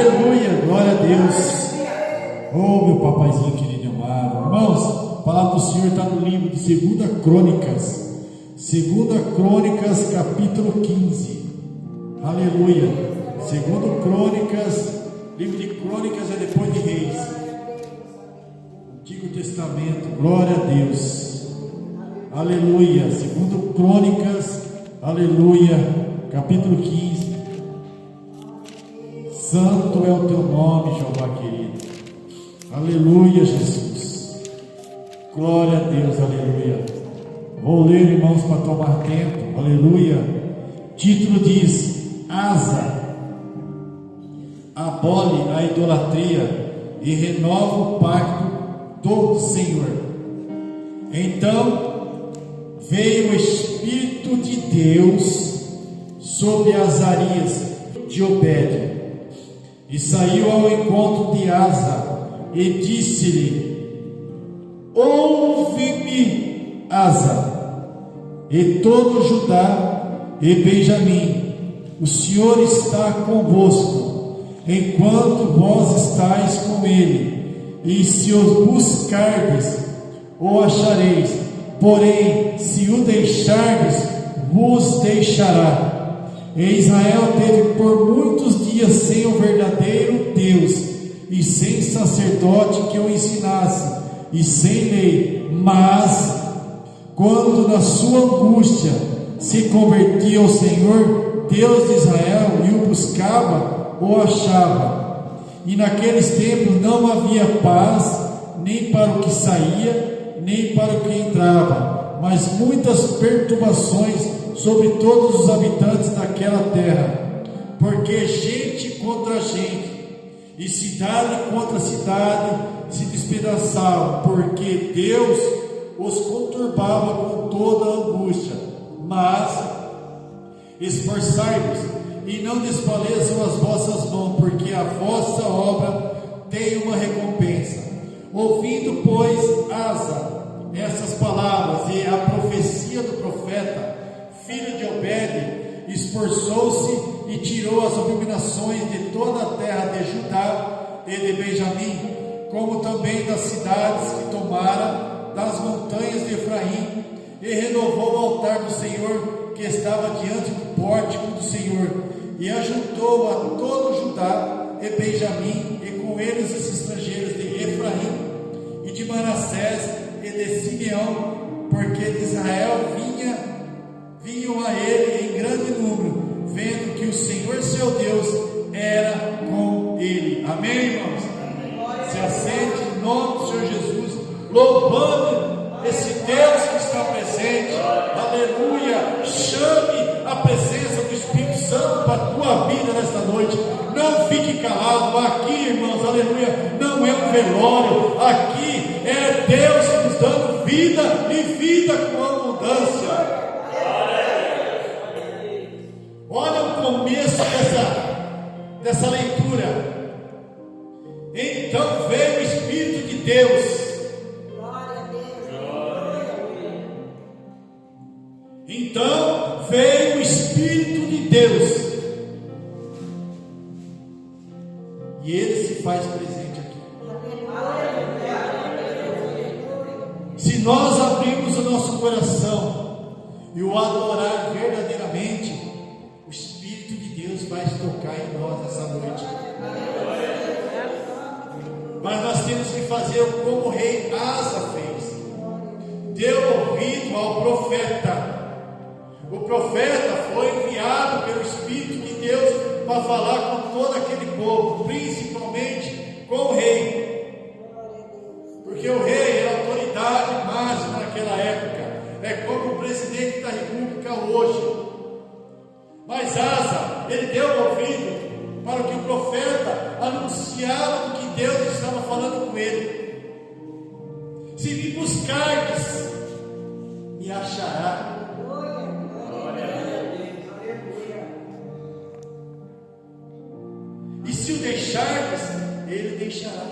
Aleluia, glória a Deus. Oh, meu papaizinho querido e amado. Irmãos, a palavra do Senhor está no livro de 2 Crônicas. 2 Crônicas, capítulo 15. Aleluia. 2 Crônicas, livro de Crônicas é depois de Reis. Antigo Testamento, glória a Deus. Aleluia. 2 Crônicas, aleluia, capítulo 15. Santo é o teu nome, Jeová querido. Aleluia, Jesus. Glória a Deus, aleluia. Vou ler, irmãos, para tomar tempo. Aleluia. Título diz: Asa abole a idolatria e renova o pacto do Senhor. Então veio o Espírito de Deus sobre Azarias de Obed, e saiu ao encontro de Asa, e disse-lhe: Ouve-me, Asa, e todo Judá e Benjamim, o Senhor está convosco, enquanto vós estáis com ele, e se o buscardes, o achareis, porém, se o deixardes, vos deixará. E Israel teve por muitos dias sem o verdadeiro Deus, e sem sacerdote que o ensinasse, e sem lei. Mas, quando na sua angústia se convertia ao Senhor, Deus de Israel, e o buscava, o achava. E naqueles tempos não havia paz, nem para o que saía, nem para o que entrava, mas muitas perturbações sobre todos os habitantes daquela terra, porque gente contra gente, e cidade contra cidade se despedaçavam, porque Deus os conturbava com toda a angústia. Mas esforçai-vos e não desfaleçam as vossas mãos, porque a vossa obra tem uma recompensa. Ouvindo, pois, Asa essas palavras e a profecia do profeta, filho de Obed, esforçou-se e tirou as abominações de toda a terra de Judá e de Benjamim, como também das cidades que tomara, das montanhas de Efraim, e renovou o altar do Senhor que estava diante do pórtico do Senhor, e ajuntou a todo Judá e Benjamim, e com eles os estrangeiros de Efraim e de Manassés e de Simeão, porque de Israel vinham a ele em grande número, vendo que o Senhor seu Deus era com ele. Amém, irmãos? Se assente em nome do Senhor Jesus, louvando esse Deus que está presente. Aleluia. Chame a presença do Espírito Santo para a tua vida nesta noite. Não fique calado. Aqui, irmãos, aleluia, não é um velório. Aqui é Deus nos dando vida e vida com abundância. Olha o começo dessa leitura. Então veio o Espírito de Deus. Então veio o Espírito de Deus. E ele se faz presente aqui. Se nós abrirmos o nosso coração e o adorar verdadeiramente, o Espírito de Deus vai tocar em nós essa noite. Mas nós temos que fazer como o rei Asa fez. Deu ouvido ao profeta. O profeta foi enviado pelo Espírito de Deus para falar com todo aquele povo, principalmente com o rei. Porque o rei era a autoridade máxima naquela época. É como o presidente da República hoje. Mas Asa, ele deu ouvido para que o profeta anunciava do que Deus estava falando com ele. Se me buscardes, me achará. E se o deixardes, ele deixará.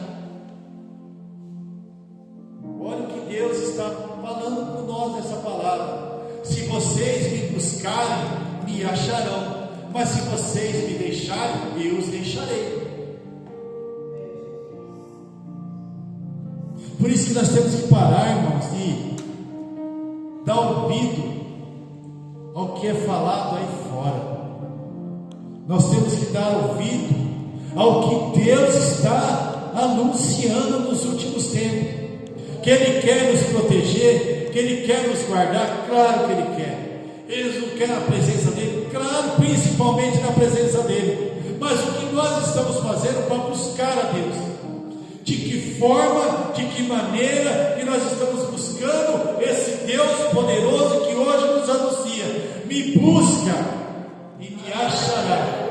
Olha o que Deus está falando com nós nessa palavra. Se vocês me buscarem, me acharão. Mas se vocês me deixarem, eu os deixarei. Por isso que nós temos que parar, irmãos, e dar ouvido ao que é falado aí fora. Nós temos que dar ouvido ao que Deus está anunciando nos últimos tempos. Que Ele quer nos proteger, que Ele quer nos guardar, claro que Ele quer. Ele não quer a presença dEle, claro, principalmente na presença dEle. Mas o que nós estamos fazendo para buscar a Deus? De que forma, de que maneira que nós estamos buscando esse Deus poderoso que hoje nos anuncia: me busca e me achará.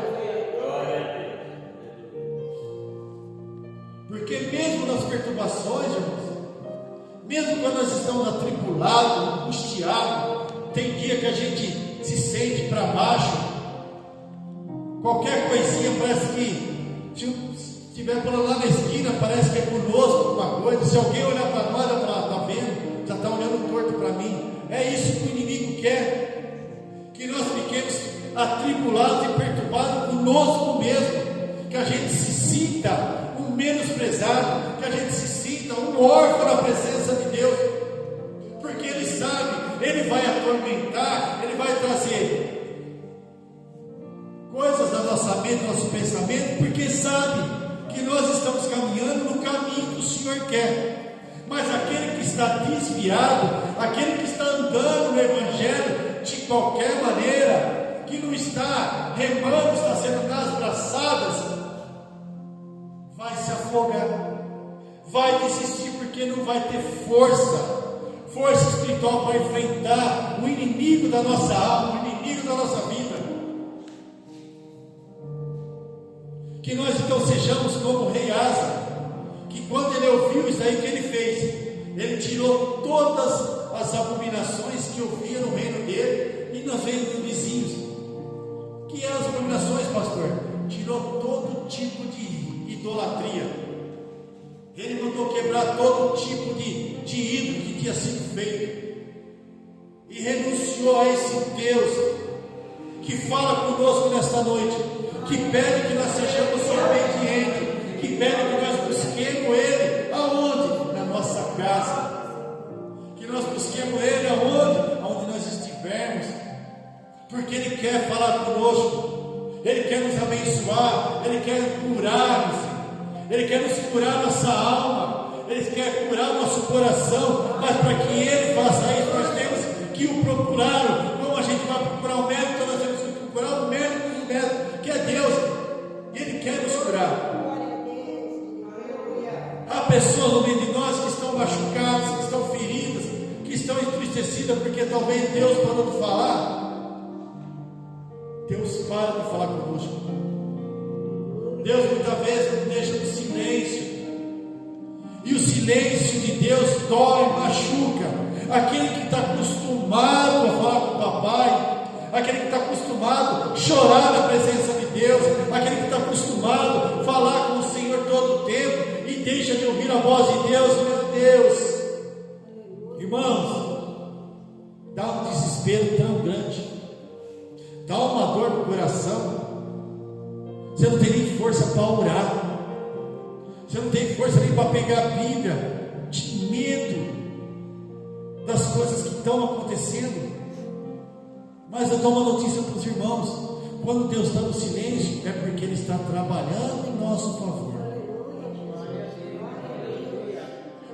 Porque mesmo nas perturbações, irmãos, mesmo quando nós estamos atribulados, angustiados, tem dia que a gente se sente para baixo, qualquer coisinha parece que, se estiver por lá na esquina, parece que é conosco alguma coisa. Se alguém olhar para nós, vai falar: está vendo? Já está olhando torto para mim. É isso que o inimigo quer, que nós fiquemos atribulados e perturbados conosco mesmo, que a gente se sinta um menosprezado, que a gente se sinta um órfão na presença de Deus, porque Ele sabe, Ele vai atormentar, Ele vai trazer coisas da nossa mente, do nosso pensamento, porque sabe que nós estamos caminhando no caminho que o Senhor quer. Mas aquele que está desviado, aquele que está andando no Evangelho de qualquer maneira, que não está remando, está sendo nas braçadas, vai se afogar, vai desistir, porque não vai ter força espiritual para enfrentar o inimigo da nossa alma, o inimigo da nossa vida. Que nós então sejamos como o rei Asa, que quando ele ouviu isso aí que ele fez, ele tirou todas as abominações que ouvia no reino dele e nos reinos dos vizinhos. Que eram as abominações, pastor? Tirou todo tipo de idolatria. Ele mandou quebrar todo tipo de ídolo que tinha sido feito, e renunciou a esse Deus que fala conosco nesta noite, que pede que nós sejamos obedientes, que pede que nós busquemos Ele. Aonde? Na nossa casa. Que nós busquemos Ele aonde nós estivermos, porque Ele quer falar conosco, Ele quer nos abençoar, Ele quer curar-nos, Ele quer nos curar nossa alma, Ele quer curar nosso coração. Mas para que Ele faça isso, nós temos que o procurar. Como a gente vai procurar o médico, nós temos que procurar o médico do médico, que é Deus, e Ele quer nos curar. Há pessoas no meio de nós que estão machucadas, que estão feridas, que estão entristecidas, porque talvez Deus parou de falar. Deus para de falar conosco. Deus muitas vezes nos deixa no silêncio, e o silêncio de Deus dói, machuca. Aquele que está acostumado a falar com o papai, aquele que está acostumado a chorar na presença de Deus, aquele que está acostumado a falar com o Senhor todo o tempo e deixa de ouvir a voz de Deus, meu Deus, irmãos, dá um desespero tão grande, dá uma dor no coração. Você não tem nem força para orar, você não tem força nem para pegar a Bíblia, de medo das coisas que estão acontecendo. Mas eu dou uma notícia para os irmãos: quando Deus está no silêncio, é porque Ele está trabalhando em nosso favor.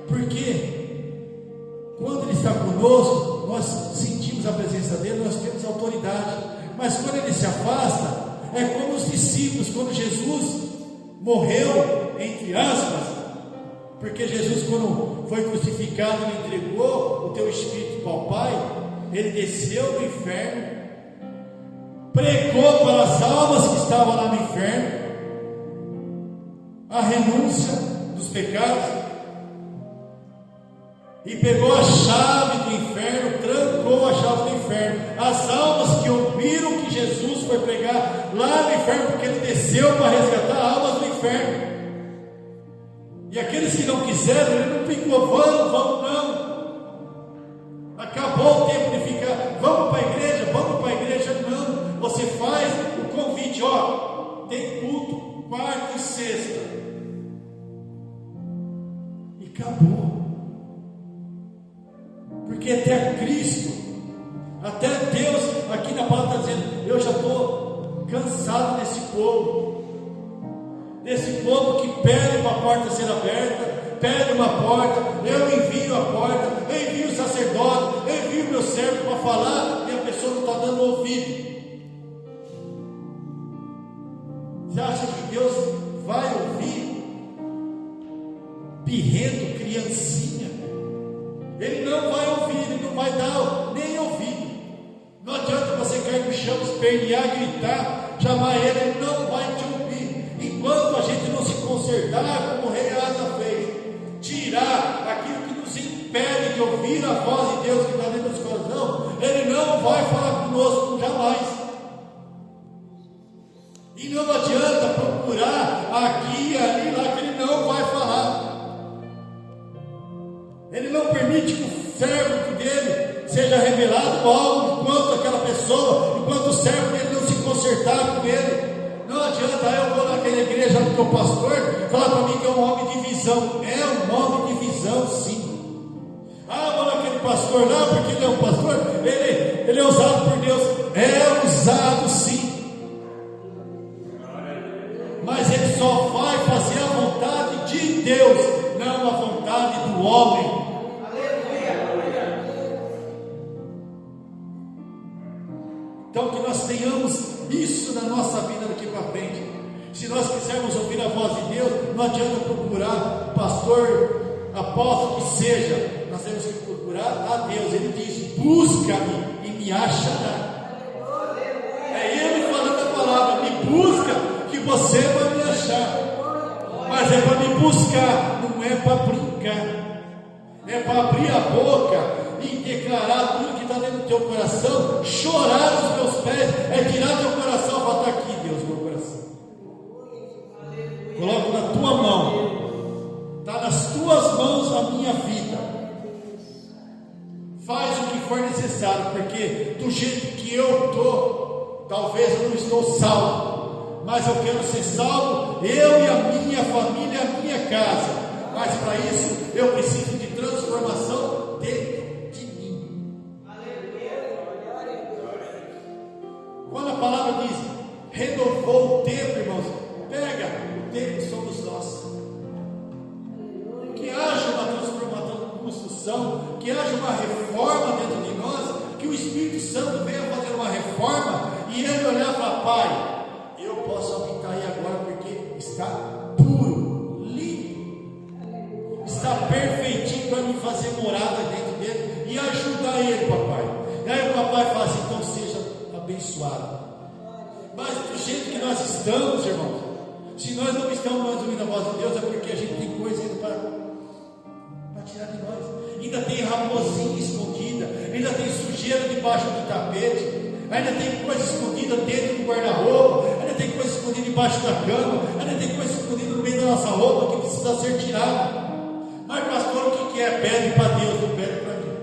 Porque quando Ele está conosco, nós sentimos a presença dEle, nós temos autoridade. Mas quando Ele se afasta, é como os discípulos, quando Jesus morreu, entre aspas, porque Jesus, quando foi crucificado, Ele entregou o teu espírito para o Pai. Ele desceu do inferno, pregou para as almas que estavam lá no inferno a renúncia dos pecados, e pegou a chave do inferno, trancou a chave do inferno. As almas que ouviram que Jesus foi pregar lá no inferno, porque Ele desceu para resgatar almas do inferno. E aqueles que não quiseram, Ele não ficou: vamos não. Acabou o tempo de ficar, vamos para a igreja, não. Você faz o convite: ó, tem culto quarta e sexta, e acabou. porque até Cristo, até Deus, aqui na palavra está dizendo: eu já estou cansado desse povo que pede uma porta ser aberta, pede uma porta, eu envio a porta, eu envio o sacerdote, eu envio o meu servo para falar, e a pessoa não está dando ouvido. Você acha que Deus vai ouvir birrento, criancinha? Ele não vai ouvir, ele não vai dar nem ouvido. Não adianta você cair no chão, espernear, gritar, chamar ele não vai te ouvir. Enquanto a gente não se consertar, como o rei Asa fez, tirar aquilo que nos impede de ouvir a voz de Deus que está dentro do nosso coração, ele não vai falar conosco jamais. E não adianta procurar aqui, ali, lá, que ele não vai falar. Ele não permite que o servo dele seja revelado algo enquanto aquela pessoa, enquanto o servo dele não se consertar com ele. Não adianta eu vou naquela igreja do teu pastor falar para mim que é um homem de visão. É um homem de visão, sim. Vou naquele pastor lá porque ele é um pastor, ele é usado por Deus. É usado, sim. Mas ele só vai fazer a vontade de Deus, não a vontade do homem. Então que nós tenhamos isso na nossa vida daqui para frente. Se nós quisermos ouvir a voz de Deus, não adianta procurar pastor, apóstolo que seja, nós temos que procurar a Deus. Ele diz: busca-me e me achará. É ele falando a palavra: me busca que você vai me achar. Mas é para me buscar, não é para brincar, é para abrir a boca e declarar tudo que está dentro do teu coração, chorar nos meus pés, é tirar teu coração e falar: está aqui, Deus, meu coração, coloco na tua mão, está nas tuas mãos a minha vida, faz o que for necessário, porque do jeito que eu estou, talvez eu não estou salvo, mas eu quero ser salvo, eu e a minha família, a minha casa. Mas para isso eu preciso de transformação dentro de mim. Quando a palavra diz renovou o tempo, irmãos, pega, o tempo somos nós. Que haja uma transformação, construção, que haja uma reforma dentro de nós, que o Espírito Santo venha fazer uma reforma e ele olhar e falar: Pai, eu posso habitar aí agora porque está puro, limpo, está perfeitinho para me fazer morada dentro dele e ajudar ele, papai. E aí o papai fala assim: então seja abençoado. Mas do jeito que nós estamos, irmãos, se nós não estamos mais ouvindo a voz de Deus, é porque a gente tem coisa ainda para tirar de nós. Ainda tem raposinha escondida, ainda tem sujeira debaixo do tapete, ainda tem coisa escondida dentro do guarda-roupa, ainda tem coisa escondida debaixo da cama, ainda tem coisa escondida no meio da nossa roupa que precisa ser tirada. Mas pastor, o que é? Pede para Deus, não pede para mim.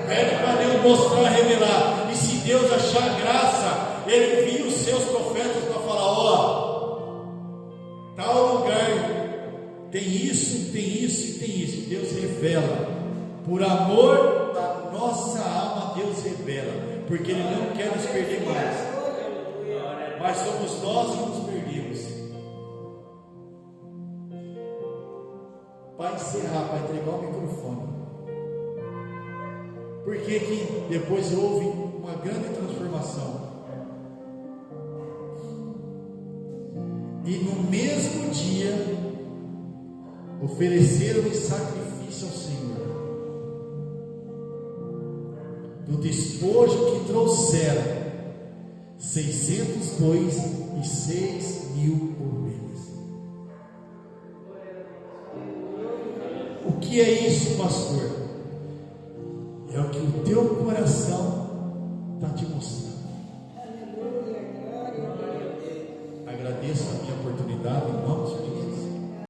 Pede para Deus mostrar, revelar. E se Deus achar graça, Ele envia os seus profetas para falar: ó, tal lugar tem isso, tem isso e tem isso. Deus revela. Por amor da nossa alma, Deus revela, porque Ele não quer nos perder mais. Mas somos nós que nos perdemos. Para encerrar, para entregar o microfone, por que que depois houve uma grande transformação? E no mesmo dia ofereceram em sacrifício ao Senhor do despojo que trouxeram 600 bois e 6.000 ovelhas. O que é isso, pastor? É o que o teu coração está te